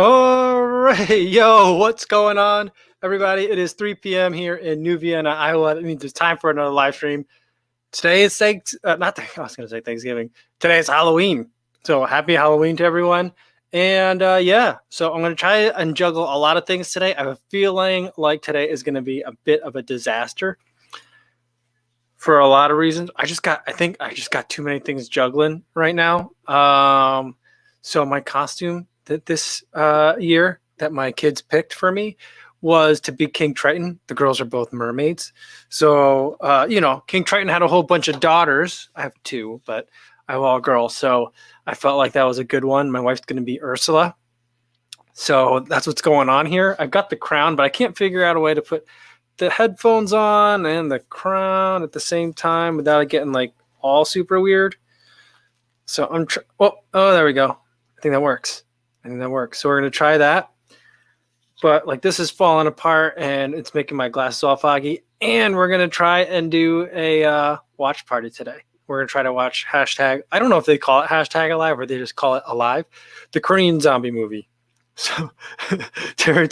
All right, yo, what's going on, everybody? It is 3 p.m. here in New Vienna, Iowa. It means it's time for another live stream. Today is I was going to say Thanksgiving. Today is Halloween, so happy Halloween to everyone. And yeah, so I'm going to try and juggle a lot of things today. I have a feeling like today is going to be a bit of a disaster for a lot of reasons. I think I just got too many things juggling right now. So my costume that this year that my kids picked for me was to be King Triton. The girls are both mermaids. So, King Triton had a whole bunch of daughters. I have two, but I have all girls. So I felt like that was a good one. My wife's going to be Ursula. So that's what's going on here. I've got the crown, but I can't figure out a way to put the headphones on and the crown at the same time without it getting like all super weird. So oh, there we go. I think that works. So we're going to try that. But like this is falling apart and it's making my glasses all foggy. And we're going to try and do a watch party today. We're going to try to watch hashtag. I don't know if they call it hashtag alive or they just call it alive. The Korean zombie movie. So Terry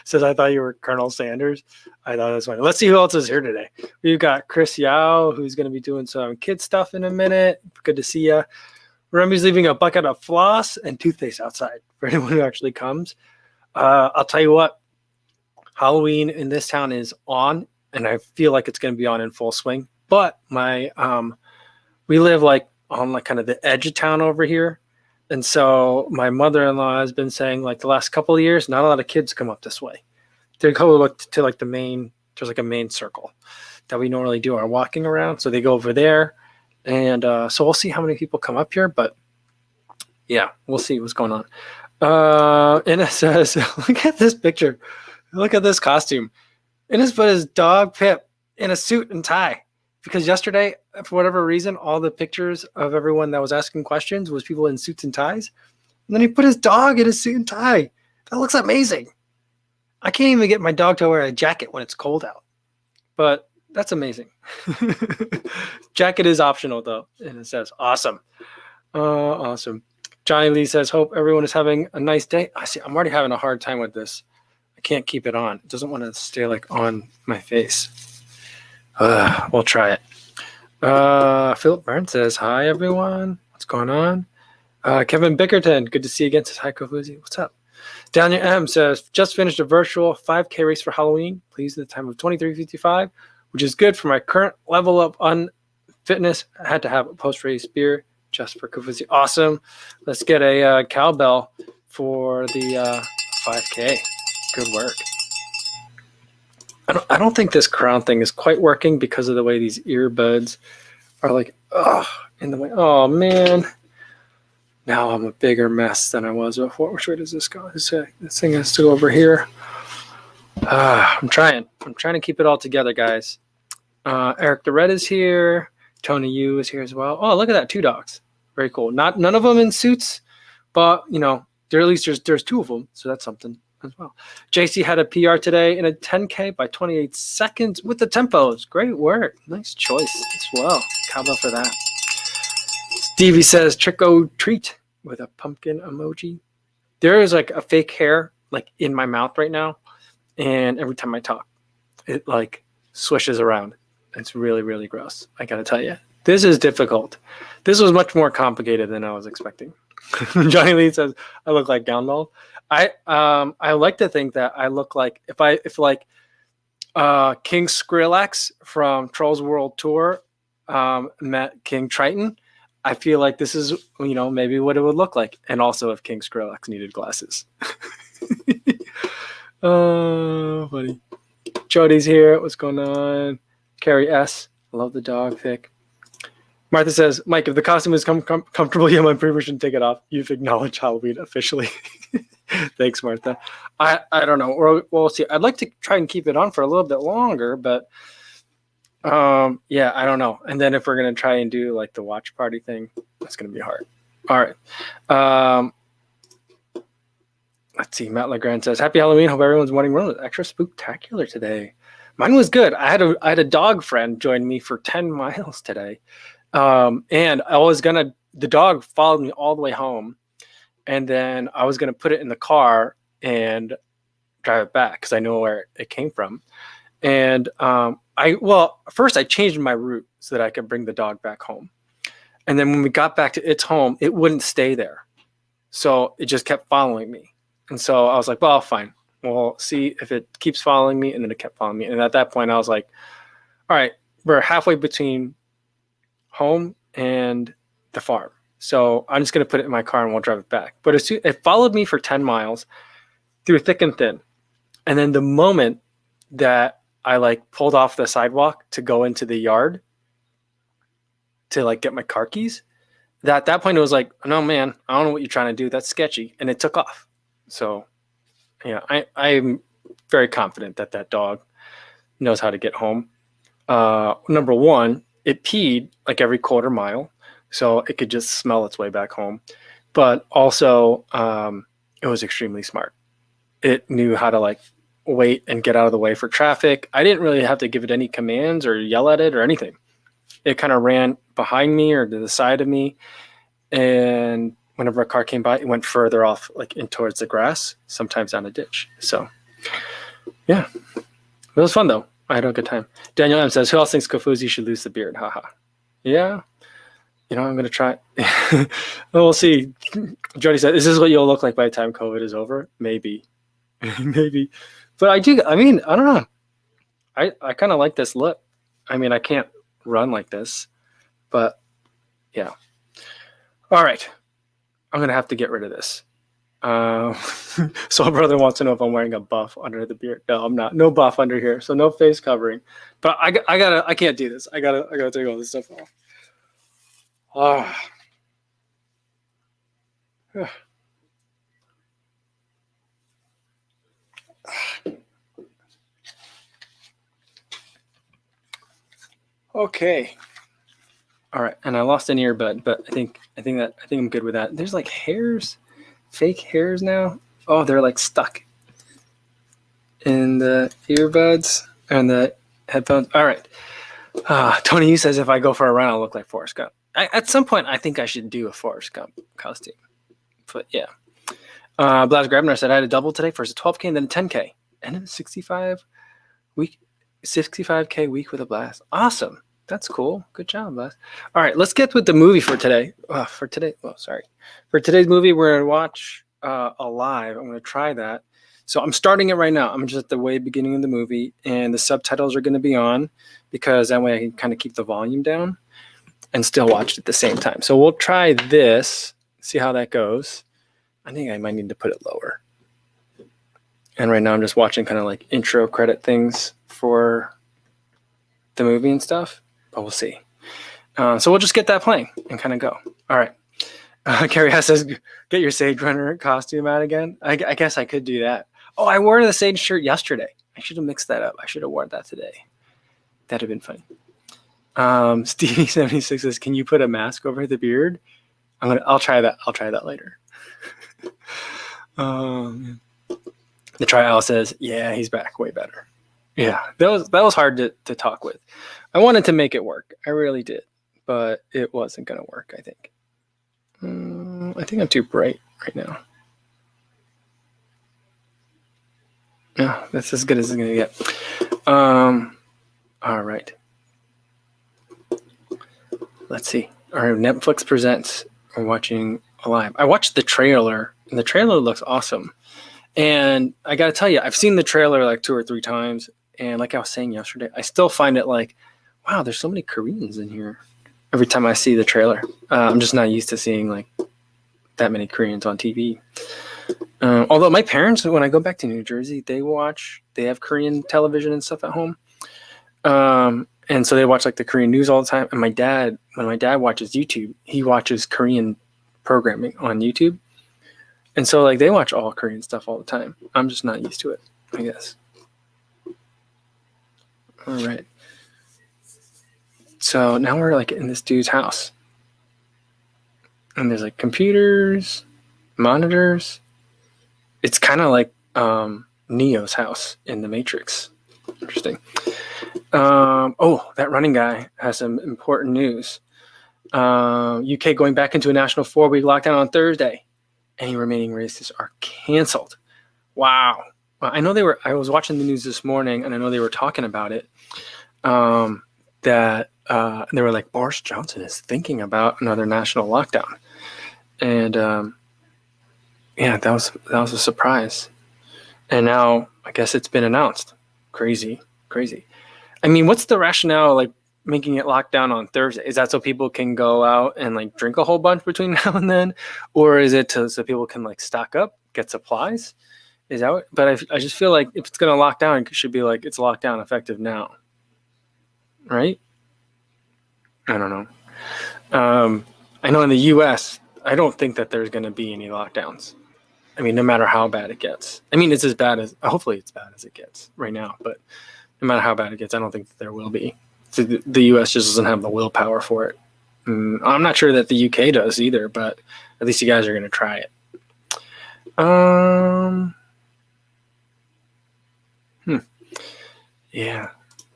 says, I thought you were Colonel Sanders. I thought it was funny. Let's see who else is here today. We've got Chris Yao, who's going to be doing some kid stuff in a minute. Good to see you. Remy's leaving a bucket of floss and toothpaste outside for anyone who actually comes. I'll tell you what, Halloween in this town is on, and I feel like it's going to be on in full swing. But we live like on like kind of the edge of town over here. And so my mother-in-law has been saying like the last couple of years, not a lot of kids come up this way. They go look to like there's like a main circle that we normally do our walking around. So they go over there. And so we'll see how many people come up here. But yeah, we'll see what's going on. And it says, look at this picture. Look at this costume. Innes put his dog Pip in a suit and tie. Because yesterday, for whatever reason, all the pictures of everyone that was asking questions was people in suits and ties. And then he put his dog in a suit and tie. That looks amazing. I can't even get my dog to wear a jacket when it's cold out. But that's amazing. Jacket is optional, though. And it says, awesome. Awesome. Johnny Lee says, hope everyone is having a nice day. I'm already having a hard time with this. I can't keep it on. It doesn't want to stay like on my face. We'll try it. Philip Burns says, hi, everyone. What's going on? Kevin Bickerton, good to see you again. Says, hi, Kofuzi. What's up? Daniel M says, just finished a virtual 5K race for Halloween. Please at the time of 23:55, which is good for my current level of unfitness. I had to have a post-race beer just for Kofuzi. Awesome. Let's get a cowbell for the 5K. Good work. I don't think this crown thing is quite working because of the way these earbuds are like, in the way. Oh, man. Now I'm a bigger mess than I was before. Which way does this go? This thing has to go over here. I'm trying to keep it all together, guys. Eric the Red is here. Tony Yu is here as well. Oh, look at that. 2 dogs. Very cool. None of them in suits, but, there at least there's 2 of them. So that's something as well. JC had a PR today in a 10K by 28 seconds with the tempos. Great work. Nice choice as well. Cowbell for that. Stevie says trick or treat with a pumpkin emoji. There is like a fake hair like in my mouth right now. And every time I talk, it like swishes around. It's really, really gross. I got to tell you, this is difficult. This was much more complicated than I was expecting. Johnny Lee says, I look like Gandalf. I like to think that I look like if King Skrillex from Trolls World Tour met King Triton, I feel like this is, maybe what it would look like. And also if King Skrillex needed glasses. Oh, buddy. Jody's here. What's going on? Carrie S. Love the dog pic. Martha says, Mike, if the costume is comfortable, you might pretty much shouldn't take it off. You've acknowledged Halloween officially. Thanks, Martha. I don't know. We'll see. I'd like to try and keep it on for a little bit longer, but yeah, I don't know. And then if we're going to try and do like the watch party thing, that's going to be hard. All right. Let's see. Matt Legrand says, happy Halloween. Hope everyone's morning run was extra spooktacular today. Mine was good. I had a dog friend join me for 10 miles today. And the dog followed me all the way home. and then I was going to put it in the car and drive it back because I know where it came from. And first I changed my route so that I could bring the dog back home. And then when we got back to its home, it wouldn't stay there. So it just kept following me. And so I was like, well, fine. We'll see if it keeps following me. And then it kept following me. And at that point, I was like, all right, we're halfway between home and the farm. So I'm just going to put it in my car and we'll drive it back. But it followed me for 10 miles through thick and thin. And then the moment that I like pulled off the sidewalk to go into the yard to like get my car keys, at that point it was like, no, man, I don't know what you're trying to do. That's sketchy. And it took off. So, yeah, I'm very confident that that dog knows how to get home. Number one, it peed like every quarter mile, so it could just smell its way back home. But also, it was extremely smart. It knew how to like wait and get out of the way for traffic. I didn't really have to give it any commands or yell at it or anything. It kind of ran behind me or to the side of me. And whenever a car came by, it went further off, like in towards the grass, sometimes down a ditch. So, yeah, it was fun though. I had a good time. Daniel M says, who else thinks Kofuzi should lose the beard? Haha. Yeah. I'm going to try. Well, we'll see. Jody said, is this what you'll look like by the time COVID is over? Maybe. Maybe. But I don't know. I kind of like this look. I mean, I can't run like this, but yeah. All right. I'm going to have to get rid of this. Soul Brother wants to know if I'm wearing a buff under the beard. No, I'm not. No buff under here. So no face covering. But I can't do this. I gotta take all this stuff off. Okay. All right. And I lost an earbud, but I think I'm good with that. There's like hairs, fake hairs now. Oh, they're like stuck in the earbuds and the headphones. All right. Tony Yu says if I go for a run, I'll look like Forrest Gump. At some point, I think I should do a Forrest Gump costume. But yeah. Blas Grabner said I had a double today. First a 12K and then a 10K. And then a 65K week with a blast. Awesome. That's cool. Good job, Blas. All right, let's get with the movie for today. For today's movie, we're going to watch Alive. I'm going to try that. So I'm starting it right now. I'm just at the way beginning of the movie, and the subtitles are going to be on because that way I can kind of keep the volume down and still watch it at the same time. So we'll try this, see how that goes. I think I might need to put it lower. And right now I'm just watching kind of like intro credit things for the movie and stuff, but we'll see. So we'll just get that playing and kind of go. All right. Carrie Hess says, get your Sage Runner costume out again. I guess I could do that. Oh, I wore the Sage shirt yesterday. I should have mixed that up. I should have worn that today. That'd have been funny. Stevie76 says, can you put a mask over the beard? I'll try that. I'll try that later. The Trial says, yeah, he's back way better. Yeah, that was hard to talk with. I wanted to make it work. I really did, but it wasn't going to work, I think. I think I'm too bright right now. Yeah, that's as good as it's going to get. All right. Let's see. All right, Netflix presents. We're watching Alive. I watched the trailer, and the trailer looks awesome. And I got to tell you, I've seen the trailer like 2 or 3 times. And like I was saying yesterday, I still find it like, wow, there's so many Koreans in here. Every time I see the trailer, I'm just not used to seeing like that many Koreans on TV. Although my parents, when I go back to New Jersey, they have Korean television and stuff at home. And so they watch like the Korean news all the time. And when my dad watches YouTube, he watches Korean programming on YouTube. And so like they watch all Korean stuff all the time. I'm just not used to it, I guess. All right. So now we're like in this dude's house. And there's like computers, monitors. It's kind of like Neo's house in The Matrix. Interesting. That running guy has some important news. UK going back into a national 4-week lockdown on Thursday. Any remaining races are canceled. Wow. Well, I know I was watching the news this morning, and I know they were talking about it. That they were like, Boris Johnson is thinking about another national lockdown. And yeah, that was a surprise. And now I guess it's been announced. Crazy. I mean, what's the rationale, like making it locked down on Thursday? Is that so people can go out and like drink a whole bunch between now and then, or is it so people can like stock up, get supplies? Is that what? But I just feel like if it's gonna lock down, it should be like it's locked down effective now, right? I don't know. I know in the U.S., I don't think that there's going to be any lockdowns. I mean, no matter how bad it gets. I mean, it's as bad as, hopefully it's bad as it gets right now, but no matter how bad it gets, I don't think that there will be. So the U.S. just doesn't have the willpower for it. I'm not sure that the UK does either, but at least you guys are going to try it. Yeah.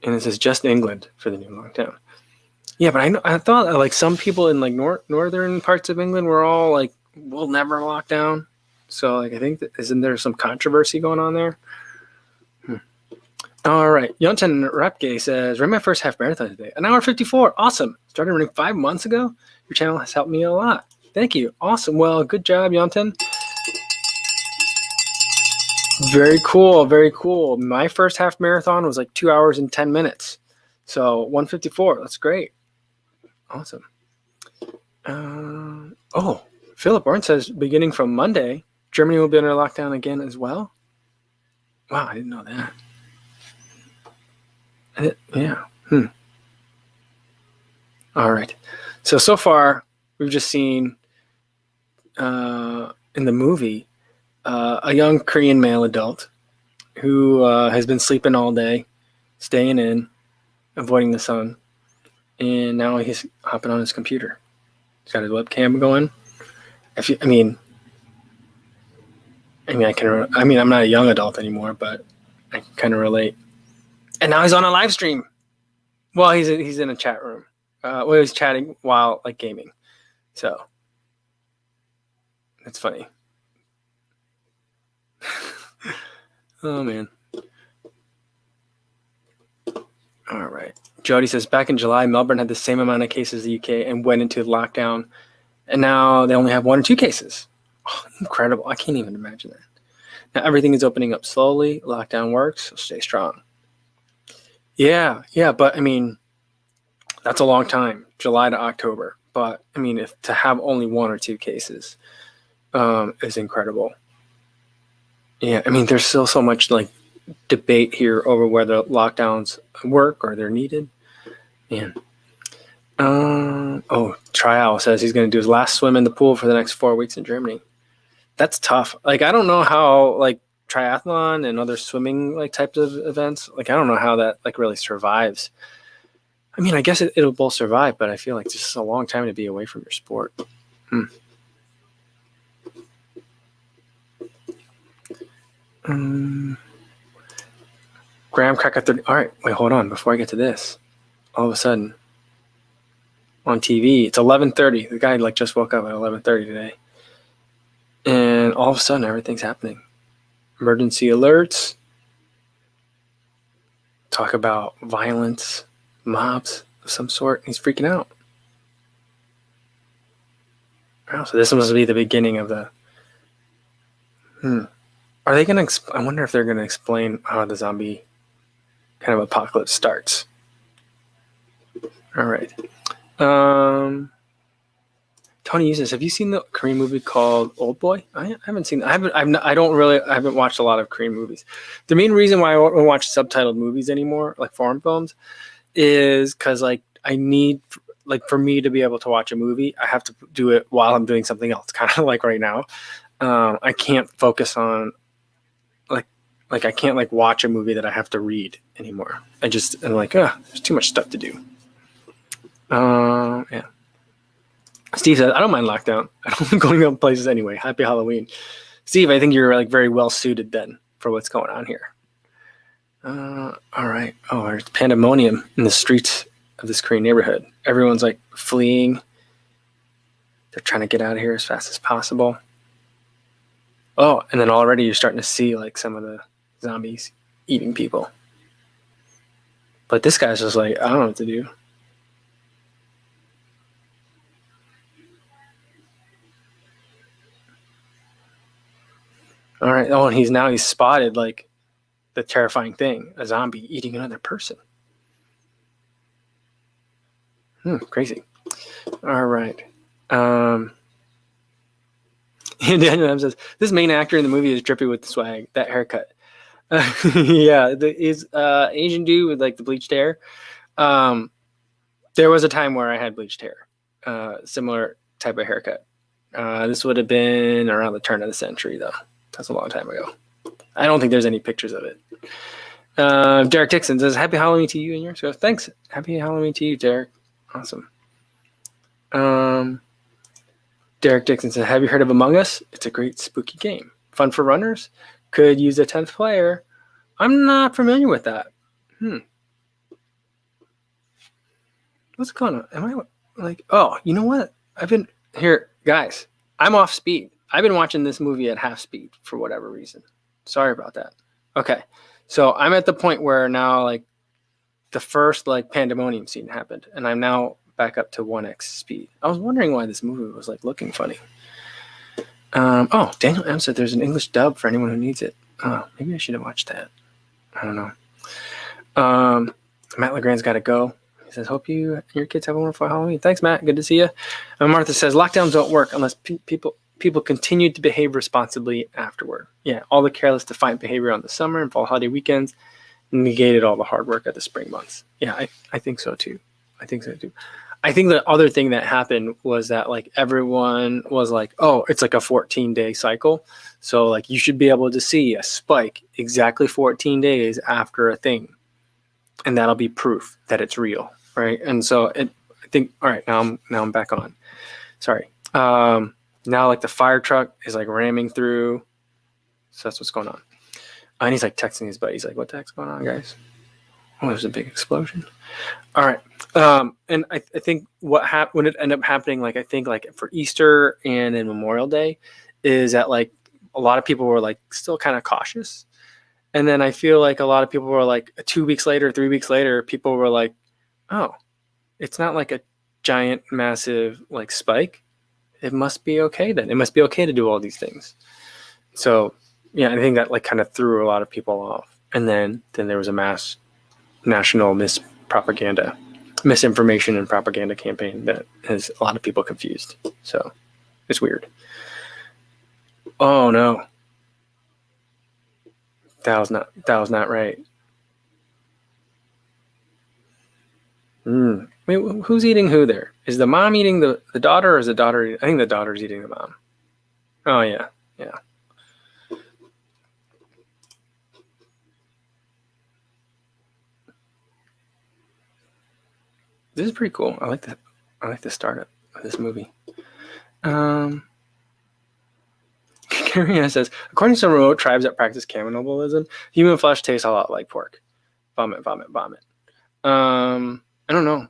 And this is just England for the new lockdown. Yeah, but I thought like some people in like northern parts of England were all like, we'll never lock down. So like I think isn't there some controversy going on there? All right, Yonten Rapke says, ran my first half marathon today, 1 hour 54. Awesome. Started running 5 months ago. Your channel has helped me a lot. Thank you. Awesome. Well, good job, Yonten. Very cool. My first half marathon was like 2 hours and 10 minutes. So 154. That's great. Awesome. Philip Orn says, beginning from Monday, Germany will be under lockdown again as well. Wow, I didn't know that. Yeah. All right. So far, we've just seen in the movie a young Korean male adult who has been sleeping all day, staying in, avoiding the sun, and now he's hopping on his computer. He's got his webcam going. I'm not a young adult anymore, but I can kind of relate. And now he's on a live stream. Well, he's in a chat room. He's chatting while like gaming. So it's funny. Oh man. All right. Jody says, back in July, Melbourne had the same amount of cases as the UK and went into lockdown. And now they only have 1 or 2 cases. Oh, incredible. I can't even imagine that. Now everything is opening up slowly. Lockdown works, so stay strong. Yeah. But I mean, that's a long time, July to October. But I mean, if to have only 1 or 2 cases is incredible. Yeah. I mean, there's still so much like debate here over whether lockdowns work or they're needed. Man. Trial says he's going to do his last swim in the pool for the next 4 weeks in Germany. That's tough. Like, I don't know how like triathlon and other swimming like types of events, like, I don't know how that like really survives. I mean, I guess it'll both survive, but I feel like it's just a long time to be away from your sport. Graham Cracker 30. All right, wait, hold on. Before I get to this, all of a sudden on TV, it's 11:30. The guy like just woke up at 11:30 today, and all of a sudden everything's happening. Emergency alerts. Talk about violence, mobs of some sort. He's freaking out. Oh, so this must be the beginning of the. Are they going to? I wonder if they're going to explain how the zombie kind of apocalypse starts. All right. Tony uses. Have you seen the Korean movie called Old Boy? I haven't seen. I haven't watched a lot of Korean movies. The main reason why I don't watch subtitled movies anymore, like foreign films, is because like I need like for me to be able to watch a movie, I have to do it while I'm doing something else. Kind of like right now, I can't focus on like I can't like watch a movie that I have to read anymore. I'm like, there's too much stuff to do. Yeah. Steve says, I don't mind lockdown. I don't like going out places anyway. Happy Halloween. Steve, I think you're like very well suited then for what's going on here. All right. Oh, there's pandemonium in the streets of this Korean neighborhood. Everyone's like fleeing. They're trying to get out of here as fast as possible. Oh, and then already you're starting to see like some of the zombies eating people. But this guy's just like, I don't know what to do. All right. Oh, and he's spotted like the terrifying thing, a zombie eating another person. Crazy. All right. And Daniel M says, this main actor in the movie is drippy with the swag, that haircut. Yeah, he's Asian dude with like the bleached hair. There was a time where I had bleached hair, similar type of haircut. This would have been around the turn of the century, though. That's a long time ago. I don't think there's any pictures of it. Derek Dixon says, happy Halloween to you and yours. So thanks. Happy Halloween to you, Derek. Awesome. Derek Dixon says, have you heard of Among Us? It's a great spooky game. Fun for runners. Could use a 10th player. I'm not familiar with that. What's going on? Am I like, oh, you know what? I've been here, guys. I'm off speed. I've been watching this movie at half speed for whatever reason. Sorry about that. Okay. So I'm at the point where now like the first like pandemonium scene happened and I'm now back up to 1x speed. I was wondering why this movie was like looking funny. Oh, Daniel M said there's an English dub for anyone who needs it. Oh, maybe I should have watched that. I don't know. Matt LeGrand's got to go. He says, hope you and your kids have a wonderful Halloween. Thanks, Matt. Good to see you. And Martha says, lockdowns don't work unless people continue to behave responsibly afterward. Yeah, all the careless, defiant behavior on the summer and fall holiday weekends negated all the hard work of the spring months. Yeah, I think so too. I think the other thing that happened was that like everyone was like, oh, it's like a 14-day cycle. So like you should be able to see a spike exactly 14 days after a thing. And that'll be proof that it's real, right? And so I think, all right, now I'm back on. Sorry. Now like the fire truck is like ramming through. So that's what's going on. And he's like texting his buddy. He's like, what the heck's going on, guys? Oh, there's a big explosion. All right. And I think what it ended up happening, like I think like for Easter and then Memorial Day, is that like a lot of people were like still kind of cautious. And then I feel like a lot of people were like 2 weeks later, 3 weeks later, people were like, oh, it's not like a giant, massive like spike. It must be okay then. It must be okay to do all these things. So yeah, I think that like kind of threw a lot of people off. And then there was a mass national misinformation and propaganda campaign that has a lot of people confused. So it's weird. Oh no. That was not right. Wait, who's eating who there? Is the mom eating the daughter or is the daughter? I think the daughter's eating the mom. Oh yeah. Yeah. This is pretty cool. I like that. I like the startup of this movie. Karina says, according to some remote tribes that practice cannibalism, human flesh tastes a lot like pork. Vomit, vomit, vomit. I don't know.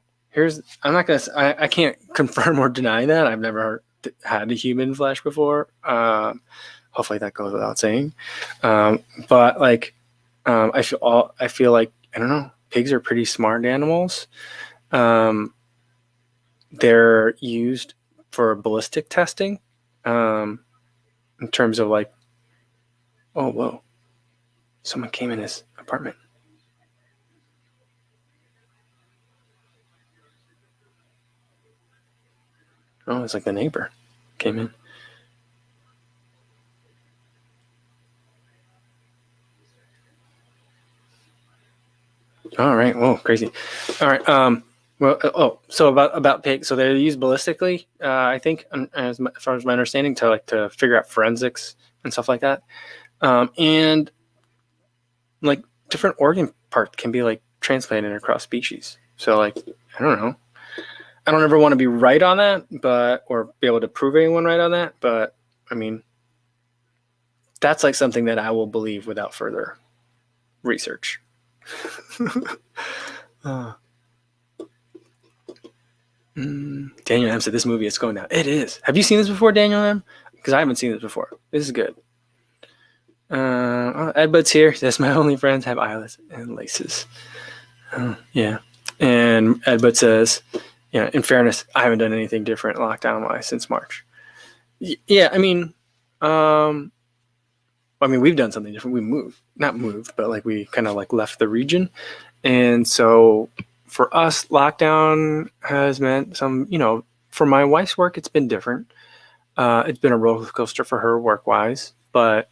I'm not gonna. I can't confirm or deny that. I've never had a human flesh before. Hopefully that goes without saying. But like, I feel like I don't know. Pigs are pretty smart animals. They're used for ballistic testing. In terms of like, oh whoa, someone came in his apartment. Oh, it's like the neighbor came in. All right. Whoa, crazy. All right. Well, so about pigs. So they're used ballistically, I think, as far as my understanding, to figure out forensics and stuff like that. And like different organ parts can be like transplanted across species. So like, I don't know. I don't ever want to be right on that, or be able to prove anyone right on that. But I mean, that's like something that I will believe without further research. Daniel M said this movie is going down. It is. Have you seen this before, Daniel M? Because I haven't seen this before. This is good. Earbuds here says my only friends have eyelets and laces. Yeah. And Edbud says, in fairness, I haven't done anything different lockdown wise since March. Yeah, we've done something different. We not moved, but like we kind of like left the region. And so for us, lockdown has meant some, for my wife's work, it's been different. It's been a roller coaster for her work wise, but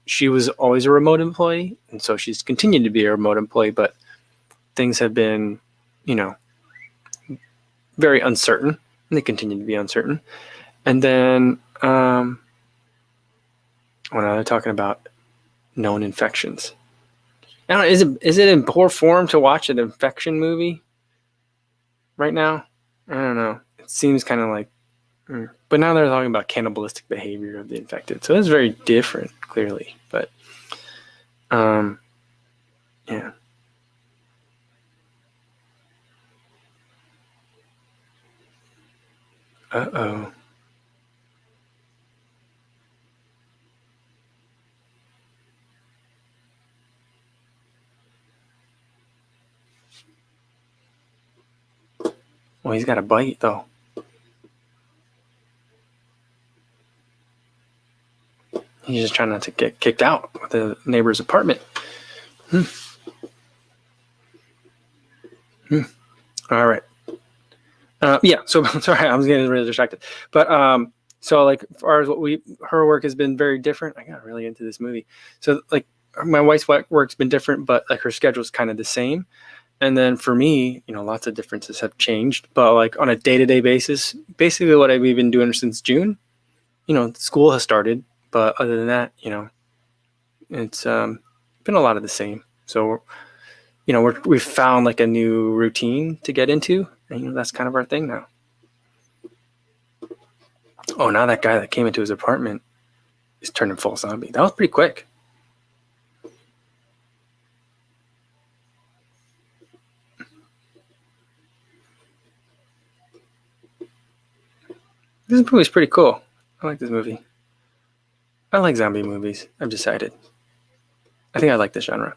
she was always a remote employee. And so she's continued to be a remote employee, but things have been, very uncertain, and they continue to be uncertain. And then, now they're talking about known infections. I don't know, is it in poor form to watch an infection movie right now? I don't know. It seems kind of like, but now they're talking about cannibalistic behavior of the infected, so it's very different, clearly. But, yeah. Uh-oh. Well, he's got a bite, though. He's just trying not to get kicked out of the neighbor's apartment. All right. Yeah, so sorry, I was getting really distracted. But so like as far as her work has been very different. I got really into this movie. So like my wife's work's been different, but like her schedule's kind of the same. And then for me, lots of differences have changed. But like on a day-to-day basis, basically what I've been doing since June, school has started. But other than that, it's been a lot of the same. So, we've found like a new routine to get into. And, that's kind of our thing now. Oh, now that guy that came into his apartment is turning full zombie. That was pretty quick. This movie's pretty cool. I like this movie. I like zombie movies. I've decided. I think I like this genre.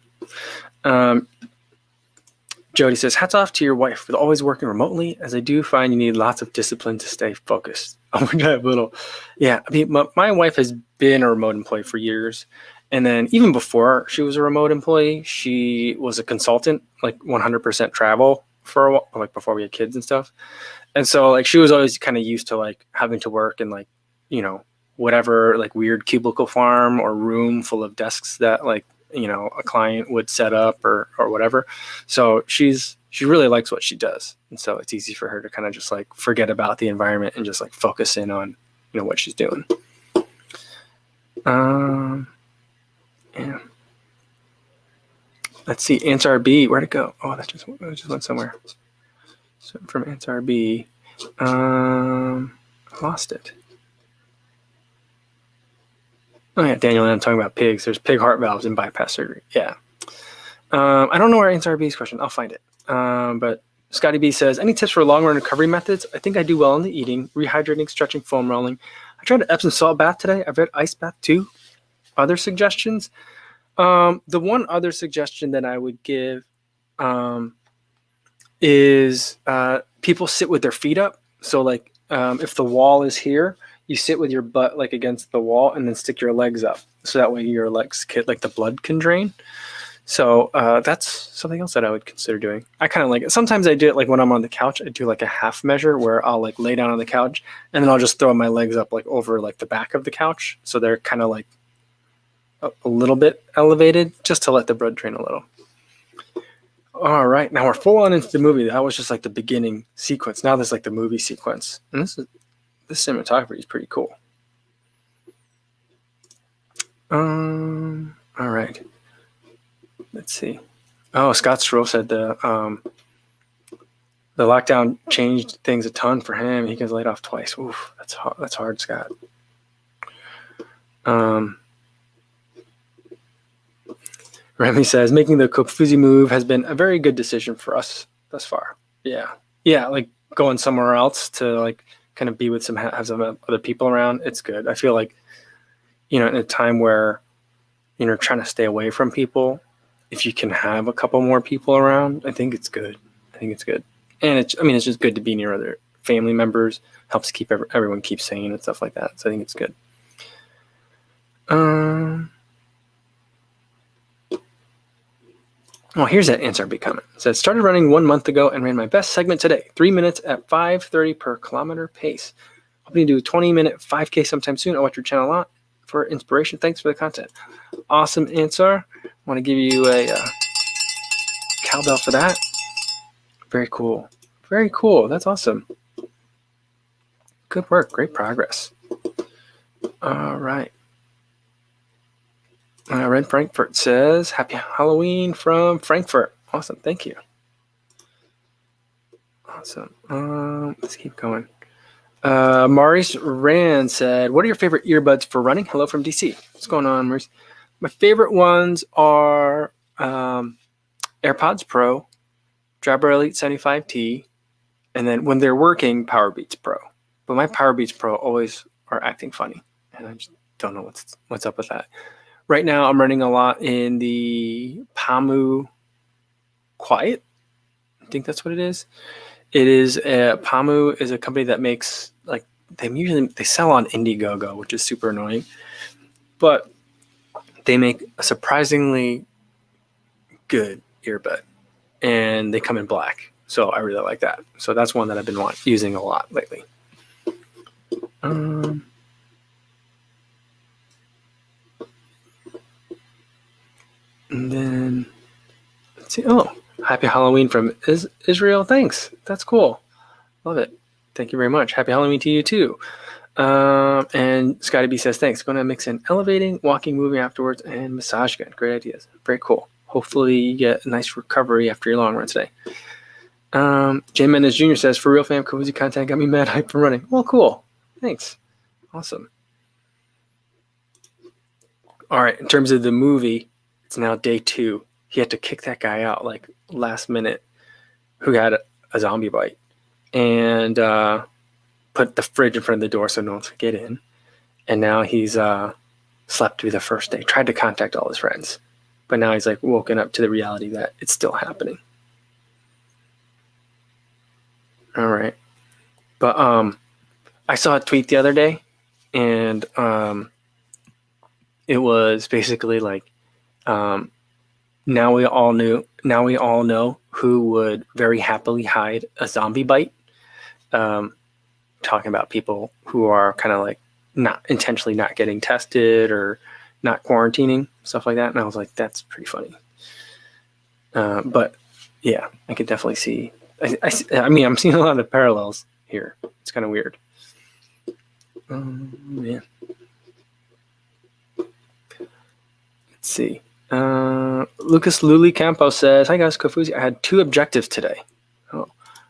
Jody says, hats off to your wife for always working remotely, as I do find you need lots of discipline to stay focused. Oh my God, yeah. My wife has been a remote employee for years. And then even before she was a remote employee, she was a consultant, like 100% travel for a while, like before we had kids and stuff. And so like she was always kind of used to like having to work in like, whatever like weird cubicle farm or room full of desks that like, a client would set up or whatever. So she really likes what she does. And so it's easy for her to kind of just like forget about the environment and just like focus in on, what she's doing. Yeah. Let's see. Answer B. Where'd it go? Oh, that just went somewhere. So from Answer B, lost it. Oh yeah, Daniel and I'm talking about pigs. There's pig heart valves and bypass surgery. Yeah. I don't know where answer B's question. I'll find it. But Scotty B says, any tips for long-run recovery methods? I think I do well in the eating, rehydrating, stretching, foam rolling. I tried an Epsom salt bath today. I've read ice bath too. Other suggestions? The one other suggestion that I would give is people sit with their feet up. So like if the wall is here, you sit with your butt like against the wall and then stick your legs up. So that way your legs like the blood can drain. So that's something else that I would consider doing. I kind of like it. Sometimes I do it like when I'm on the couch, I do like a half measure where I'll like lay down on the couch and then I'll just throw my legs up like over like the back of the couch. So they're kind of like a little bit elevated just to let the blood drain a little. All right, now we're full on into the movie. That was just like the beginning sequence. Now there's like the movie sequence. And this cinematography is pretty cool. All right. Let's see. Oh, Scott Stroll said the lockdown changed things a ton for him. He gets laid off twice. Oof, that's hard, Scott. Remy says making the Kofuzi move has been a very good decision for us thus far. Yeah, like going somewhere else to like kind of be with have some other people around. It's good. I feel like in a time where trying to stay away from people, if you can have a couple more people around, I think it's good. And it's just good to be near other family members. Helps keep everyone keep sane and stuff like that. So I think it's good. Well, here's that answer I'll be coming. It says, started running 1 month ago and ran my best segment today. 3 minutes at 5:30 per kilometer pace. Hoping to do a 20-minute 5K sometime soon. I'll watch your channel a lot for inspiration. Thanks for the content. Awesome answer. I want to give you a cowbell for that. Very cool. Very cool. That's awesome. Good work. Great progress. All right. Red Frankfurt says, Happy Halloween from Frankfurt. Awesome. Thank you. Awesome. Let's keep going. Maurice Rand said, what are your favorite earbuds for running? Hello from DC. What's going on, Maurice? My favorite ones are AirPods Pro, Jabra Elite 75T, and then when they're working, Powerbeats Pro. But my Powerbeats Pro always are acting funny, and I just don't know what's up with that. Right now, I'm running a lot in the Pamu Quiet. I think that's what it is. It is Pamu is a company that makes they sell on Indiegogo, which is super annoying, but they make a surprisingly good earbud, and they come in black. So I really like that. So that's one that I've been using a lot lately. And then let's see. Oh, Happy Halloween from Israel. Thanks. That's cool. Love it. Thank you very much. Happy Halloween to you too. And Scotty B says, thanks. Going to mix in elevating, walking, moving afterwards, and massage gun. Great ideas. Very cool. Hopefully you get a nice recovery after your long run today. Jay Mendez Jr. says, for real fam, cozy content got me mad hype for running. Well, cool. Thanks. Awesome. All right. In terms of the movie, it's now day 2. He had to kick that guy out last minute who had a zombie bite and put the fridge in front of the door so no one could get in. And now he's slept through the first day, tried to contact all his friends. But now he's woken up to the reality that it's still happening. All right. But I saw a tweet the other day, and it was basically now we all know who would very happily hide a zombie bite. Talking about people who are kind of not intentionally not getting tested or not quarantining, stuff like that. And I was like, that's pretty funny. But yeah, I could definitely see. I mean, I'm seeing a lot of parallels here. It's kind of weird. Yeah. Let's see. Lucas Luli Campo says, hi guys, Kofuzi. I had 2 objectives today.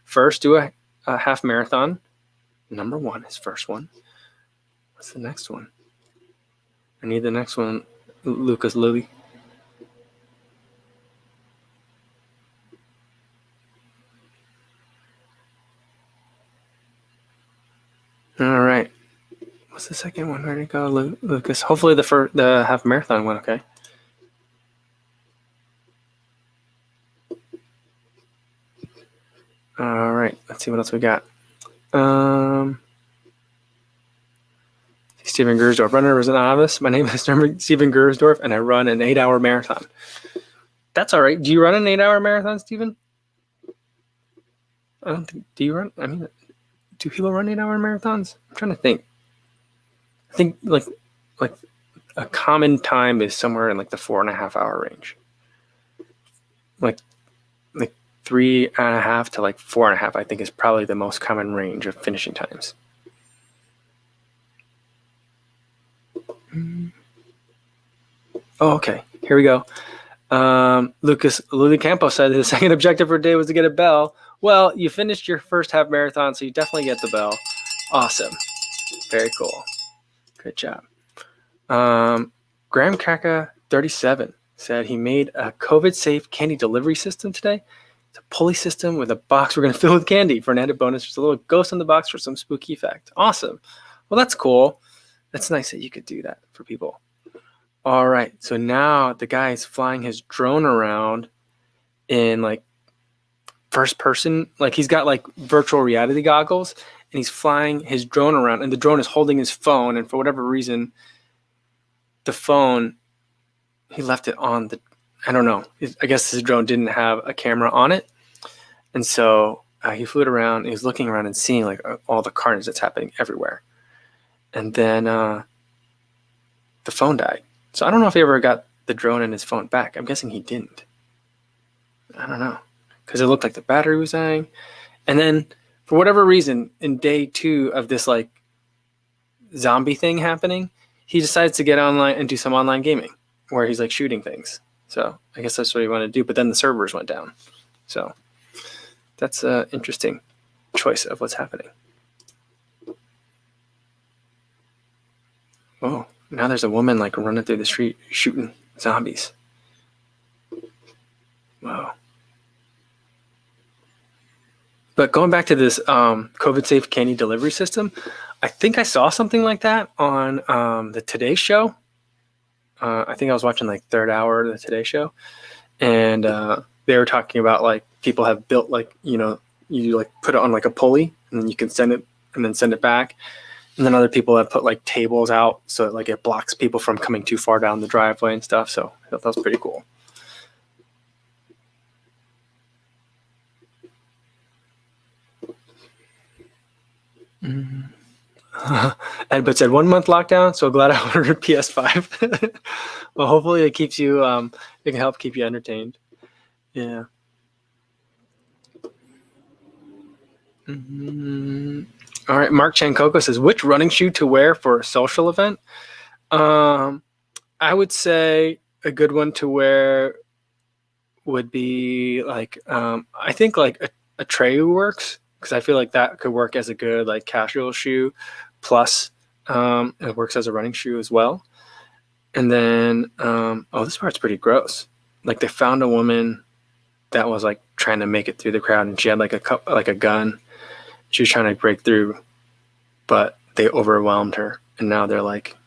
First, do a half marathon. Number 1 is first one. What's the next one? I need the next one, Lucas Luli. All right. What's the second one? Where'd it go, Lucas? Hopefully the half marathon went okay. All right. Let's see what else we got. Steven Gersdorf, runner as an novice. My name is Steven Gersdorf, and I run an 8-hour marathon. That's all right. Do you run an 8-hour marathon, Steven? I don't think. Do you run? I mean, do people run 8-hour marathons? I'm trying to think. I think like a common time is somewhere in the 4.5-hour range. Like 3.5 to 4.5, I think is probably the most common range of finishing times. Oh, okay. Here we go. Lucas Luli-Campo said his second objective for the day was to get a bell. Well, you finished your first half marathon, so you definitely get the bell. Awesome. Very cool. Good job. Graham Kaka 37 said he made a COVID-safe candy delivery system today. It's a pulley system with a box we're going to fill with candy. For an added bonus, there's a little ghost on the box for some spooky effect. Awesome. Well, that's cool. That's nice that you could do that for people. All right, so now the guy is flying his drone around in like first person, like he's got like virtual reality goggles, and he's flying his drone around, and the drone is holding his phone, and for whatever reason, the phone, he left it on the, I don't know, I guess his drone didn't have a camera on it, and so he flew it around, and he was looking around and seeing like all the carnage that's happening everywhere, and then the phone died. So I don't know if he ever got the drone and his phone back. I'm guessing he didn't. I don't know, because it looked like the battery was dying. And then for whatever reason, in day 2 of this like zombie thing happening, he decides to get online and do some online gaming where he's like shooting things. So I guess that's what he wanted to do. But then the servers went down. So that's an interesting choice of what's happening. Oh, now there's a woman like running through the street shooting zombies. Wow. But going back to this COVID safe candy delivery system, I think I saw something like that on the Today Show. I think I was watching like third hour of the Today Show, and they were talking about like people have built like, you know, you like put it on like a pulley and then you can send it and then send it back. And then other people have put like tables out so that, like, it blocks people from coming too far down the driveway and stuff. So I thought that was pretty cool. But said 1 month lockdown, so glad I ordered PS5. Well, hopefully it keeps you, it can help keep you entertained. Yeah. All right, Mark Chankoko says, which running shoe to wear for a social event? I would say a good one to wear would be like, I think like a Treyu works, because I feel like that could work as a good like casual shoe, plus it works as a running shoe as well. And then, oh, this part's pretty gross. Like they found a woman that was like trying to make it through the crowd, and she had like a gun. She was trying to break through, but they overwhelmed her, and now they're like,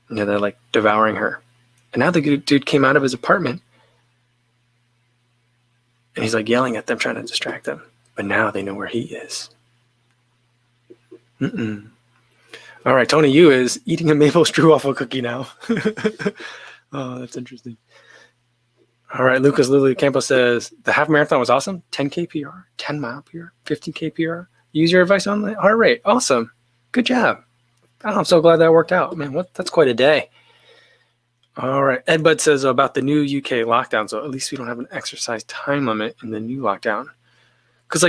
you know, they're like devouring her. And now the dude came out of his apartment, and he's like yelling at them, trying to distract them. But now they know where he is. All right, Tony Yu is eating a maple strudel cookie now. Oh, that's interesting. All right, Lucas Lulu Campos says, the half marathon was awesome. 10K PR, 10 mile PR, 15K PR. Use your advice on the heart rate. Awesome. Good job. Oh, I'm so glad that worked out. Man, that's quite a day. All right. Ed Bud says about the new UK lockdown. So at least we don't have an exercise time limit in the new lockdown. Because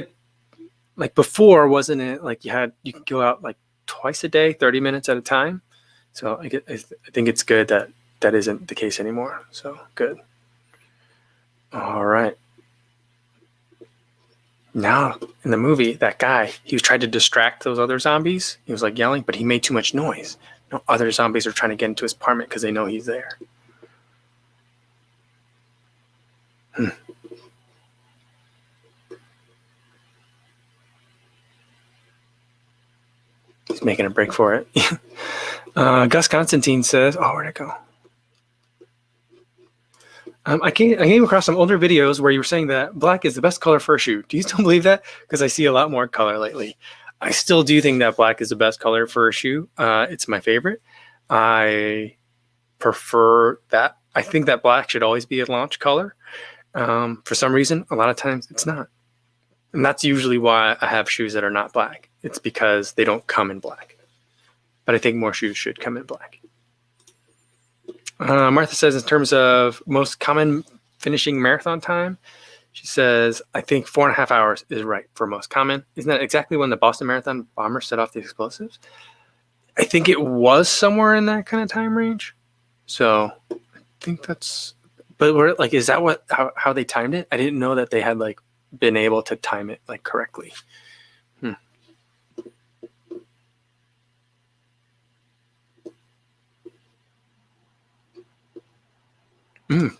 like before, wasn't it like you could go out like twice a day, 30 minutes at a time? So I think it's good that isn't the case anymore. So good. All right. Now in the movie, that guy, he was trying to distract those other zombies. He was like yelling, but he made too much noise. No, other zombies are trying to get into his apartment because they know he's there. He's making a break for it. Gus Constantine says, oh, where'd it go? I came across some older videos where you were saying that black is the best color for a shoe. Do you still believe that? Because I see a lot more color lately. I still do think that black is the best color for a shoe. It's my favorite. I prefer that. I think that black should always be a launch color. For some reason, a lot of times it's not. And that's usually why I have shoes that are not black. It's because they don't come in black. But I think more shoes should come in black. Martha says, in terms of most common finishing marathon time, she says, I think 4.5 hours is right for most common. Isn't that exactly when the Boston Marathon bombers set off the explosives? I think it was somewhere in that kind of time range. So I think that's, but like, is that how they timed it? I didn't know that they had like been able to time it like correctly.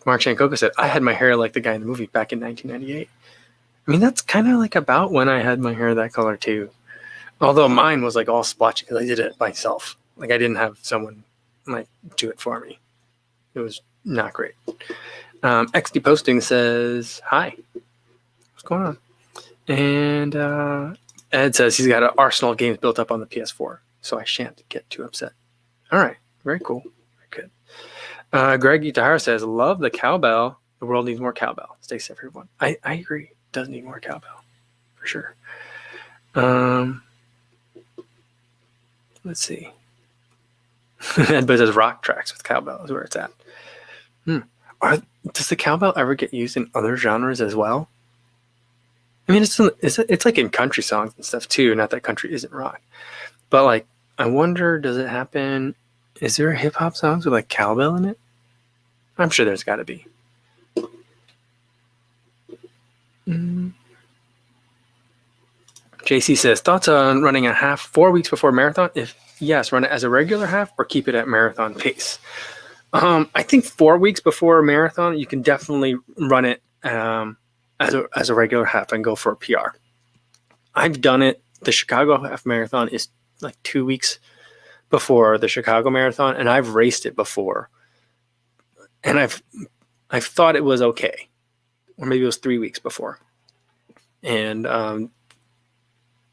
Mark Shankoko said, I had my hair like the guy in the movie back in 1998. I mean, that's kind of like about when I had my hair that color too. Although mine was like all splotchy because I did it myself. Like I didn't have someone like do it for me. It was not great. XD Posting says, hi, what's going on? And Ed says he's got an arsenal of games built up on the PS4, so I shan't get too upset. All right, very cool. Very good. Greg Utahara says, love the cowbell. The world needs more cowbell. Stay safe, everyone. I agree. It does need more cowbell, for sure. Let's see. Ed says rock tracks with cowbell is where it's at. Does the cowbell ever get used in other genres as well? I mean, it's like in country songs and stuff too. Not that country isn't rock, but like, I wonder, does it happen? Is there hip hop songs with like cowbell in it? I'm sure there's got to be. JC says, thoughts on running a half 4 weeks before marathon? If yes, run it as a regular half or keep it at marathon pace. I think 4 weeks before a marathon, you can definitely run it as a regular half and go for a PR. I've done it. The Chicago half marathon is like 2 weeks before the Chicago marathon, and I've raced it before, and I've thought it was okay, or maybe it was 3 weeks before, and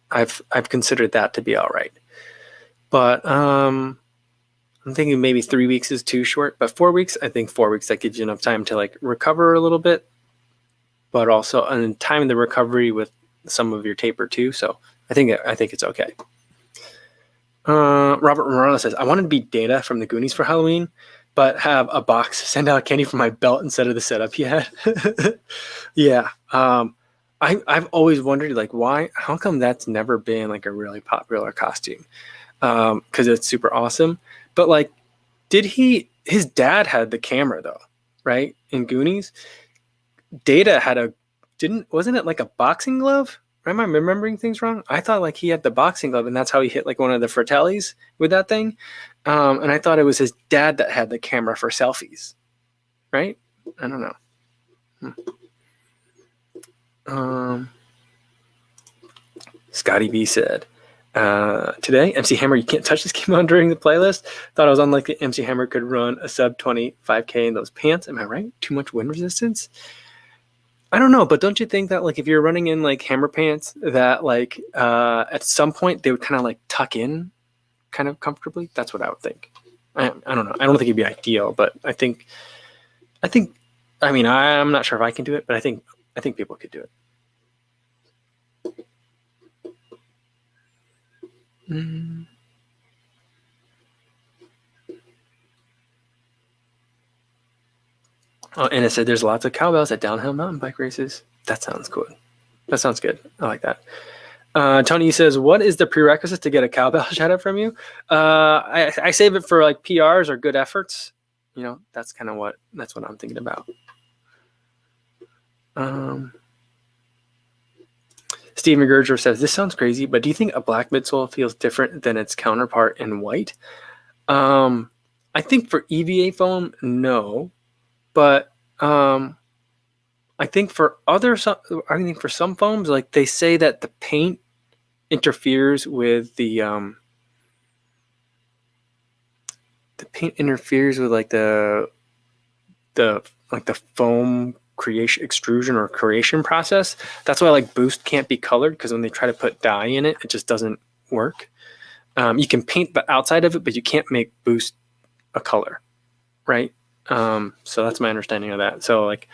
I've considered that to be all right, but I'm thinking maybe 3 weeks is too short, but 4 weeks, I think 4 weeks, that gives you enough time to like recover a little bit, but also and time the recovery with some of your taper too. So I think it's okay. Robert Morano says, I wanted to be Data from the Goonies for Halloween, but have a box send out candy from my belt instead of the setup he had. Yeah. I've always wondered, like, why, how come that's never been like a really popular costume? Because it's super awesome. But like, his dad had the camera though, right? In Goonies, Data had wasn't it like a boxing glove? Am I remembering things wrong? I thought like he had the boxing glove and that's how he hit like one of the Fratellis with that thing. And I thought it was his dad that had the camera for selfies, right? I don't know. Scotty B said, today, MC Hammer, you can't touch this game on during the playlist. Thought I was unlikely MC Hammer could run a sub 25K in those pants. Am I right? Too much wind resistance? I don't know, but don't you think that like if you're running in like Hammer pants that like at some point they would kind of like tuck in kind of comfortably? That's what I would think. I don't know. I don't think it'd be ideal, but I think I mean, I'm not sure if I can do it, but I think people could do it. Oh, and it said there's lots of cowbells at downhill mountain bike races. That sounds cool. That sounds good. I like that. Tony says, what is the prerequisite to get a cowbell shout out from you? I save it for like PRs or good efforts. You know, that's what I'm thinking about. Steve McGurger says, this sounds crazy, but do you think a black midsole feels different than its counterpart in white? I think for EVA foam, no. But I think for some foams, like they say that the paint interferes with like the foam extrusion or creation process. That's why like Boost can't be colored, because when they try to put dye in it, it just doesn't work. You can paint the outside of it, but you can't make Boost a color, right? So that's my understanding of that. So like,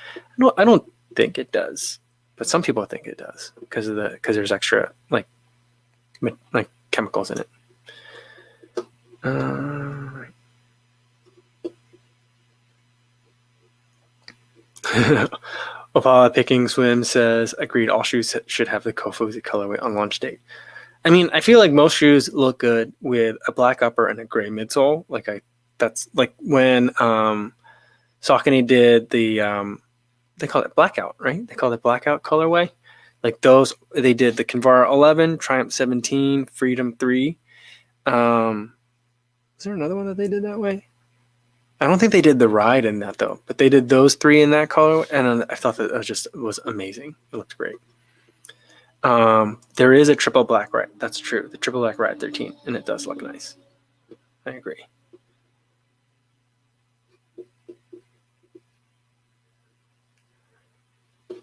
I don't think it does, but some people think it does because there's extra like chemicals in it. Opala Picking Swim says, agreed, all shoes should have the Kofuzi colorway on launch date. I mean, I feel like most shoes look good with a black upper and a gray midsole. That's like when Saucony did the they call it blackout, right? They call it blackout colorway. Like those, they did the Kinvara 11, Triumph 17, Freedom 3. Is there another one that they did that way? I don't think they did the Ride in that though, but they did those 3 in that color, and I thought that it was amazing. It looked great. There is a triple black Ride. That's true. The triple black Ride 13, and it does look nice. I agree.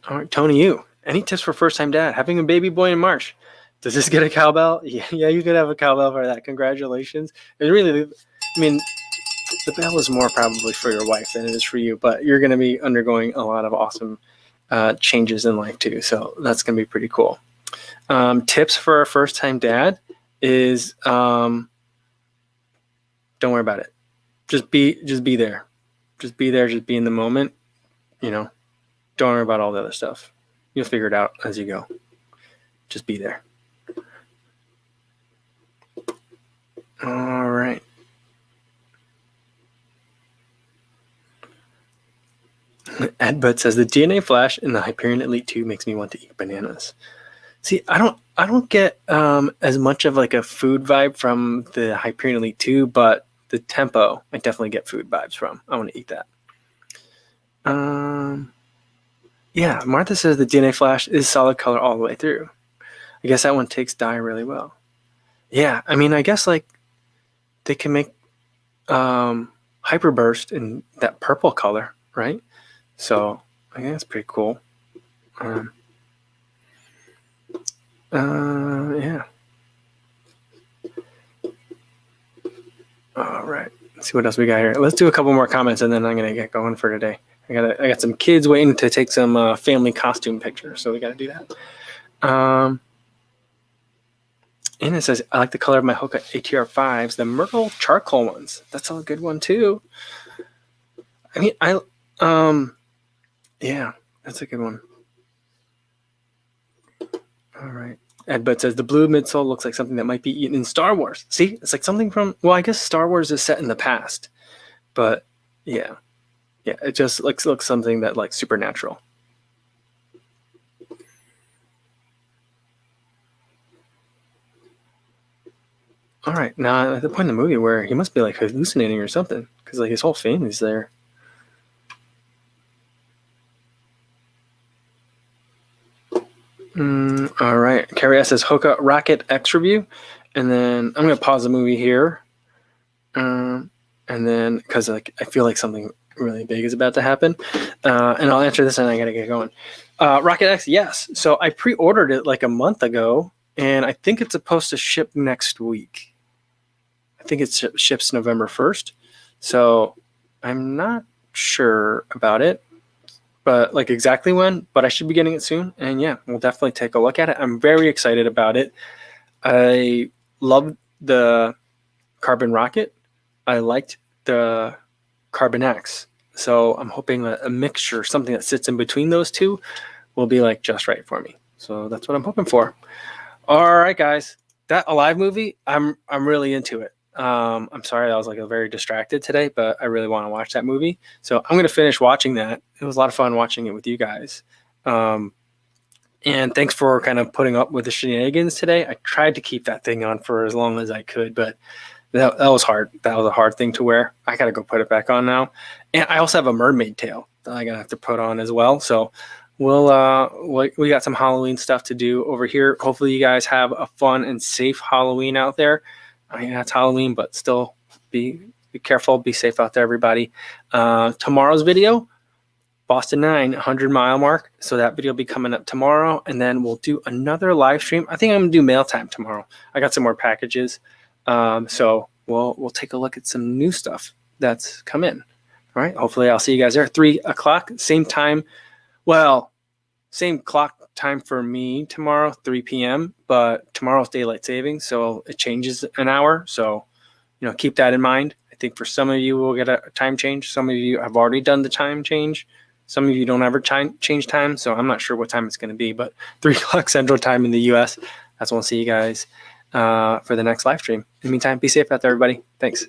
All right, Tony, you. Any tips for first-time dad? Having a baby boy in March. Does this get a cowbell? Yeah, you could have a cowbell for that. Congratulations. It really, I mean, the bell is more probably for your wife than it is for you, but you're going to be undergoing a lot of awesome changes in life too. So that's going to be pretty cool. Tips for a first-time dad is don't worry about it. Just be there. Just be there. Just be in the moment. You know, don't worry about all the other stuff. You'll figure it out as you go. Just be there. All right. Earbuds says the DNA flash in the Hyperion Elite 2 makes me want to eat bananas. See, I don't get as much of like a food vibe from the Hyperion Elite 2, but the Tempo I definitely get food vibes from. I want to eat that. Yeah, Martha says the DNA flash is solid color all the way through. I guess that one takes dye really well. Yeah, I mean, I guess like they can make Hyperburst in that purple color, right? So I think that's pretty cool. Yeah. All right. Let's see what else we got here. Let's do a couple more comments and then I'm gonna get going for today. I got some kids waiting to take some family costume pictures, so we got to do that. And it says, I like the color of my Hoka ATR 5s, the Myrtle charcoal ones. That's a good one too. I mean, yeah, that's a good one. All right. Edbud says, the blue midsole looks like something that might be eaten in Star Wars. See, it's like something from, well, I guess Star Wars is set in the past, but yeah, it just looks something that like supernatural. All right, now at the point in the movie where he must be like hallucinating or something, because like his whole family's there. All right, Carrie S says Hoka Rocket X review, and then I'm gonna pause the movie here, and then because like I feel like something really big is about to happen, and I'll answer this and I gotta get going. Rocket X, yes. So I pre-ordered it like a month ago, and I think it's supposed to ship next week. I think it ships November 1st, so I'm not sure about it. But like exactly when, but I should be getting it soon. And yeah, we'll definitely take a look at it. I'm very excited about it. I love the Carbon Rocket. I liked the Carbon X. So I'm hoping that a mixture, something that sits in between those two, will be like just right for me. So that's what I'm hoping for. All right, guys. That Alive movie, I'm really into it. I'm sorry I was like very distracted today, but I really want to watch that movie. So I'm going to finish watching that. It was a lot of fun watching it with you guys. And thanks for kind of putting up with the shenanigans today. I tried to keep that thing on for as long as I could, but that was hard. That was a hard thing to wear. I got to go put it back on now. And I also have a mermaid tail that I'm going to have to put on as well. So we got some Halloween stuff to do over here. Hopefully you guys have a fun and safe Halloween out there. I mean, it's Halloween, but still be careful, be safe out there, everybody. Tomorrow's video, Boston 9, 100-mile mark. So that video will be coming up tomorrow, and then we'll do another live stream. I think I'm going to do mail time tomorrow. I got some more packages. So we'll take a look at some new stuff that's come in. All right, hopefully I'll see you guys there. 3 o'clock, same time. Well, same clock time for me tomorrow, 3 p.m., but tomorrow's daylight savings, so it changes an hour. So, keep that in mind. I think for some of you, we'll get a time change. Some of you have already done the time change. Some of you don't ever change time, so I'm not sure what time it's going to be, but 3 o'clock Central Time in the U.S. That's when we'll see you guys for the next live stream. In the meantime, be safe out there, everybody. Thanks.